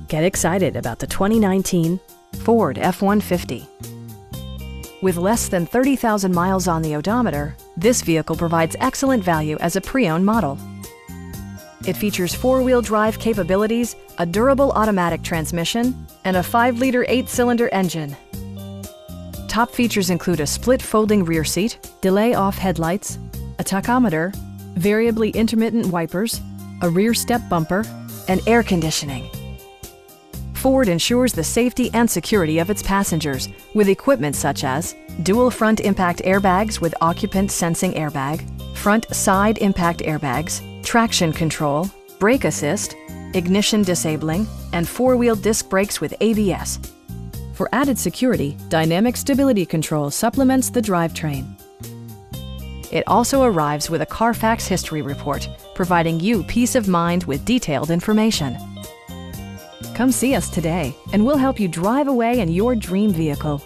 Get excited about the 2019 Ford F-150. With less than 30,000 miles on the odometer, this vehicle provides excellent value as a pre-owned model. It features four-wheel drive capabilities, a durable automatic transmission, and a 5-liter 8-cylinder engine. Top features include a split folding rear seat, delay-off headlights, a tachometer, variably intermittent wipers, a rear step bumper, and air conditioning. Ford ensures the safety and security of its passengers with equipment such as dual front impact airbags with occupant sensing airbag, front side impact airbags, traction control, brake assist, ignition disabling, and four-wheel disc brakes with ABS. For added security, dynamic stability control supplements the drivetrain. It also arrives with a Carfax history report, providing you peace of mind with detailed information. Come see us today, and we'll help you drive away in your dream vehicle.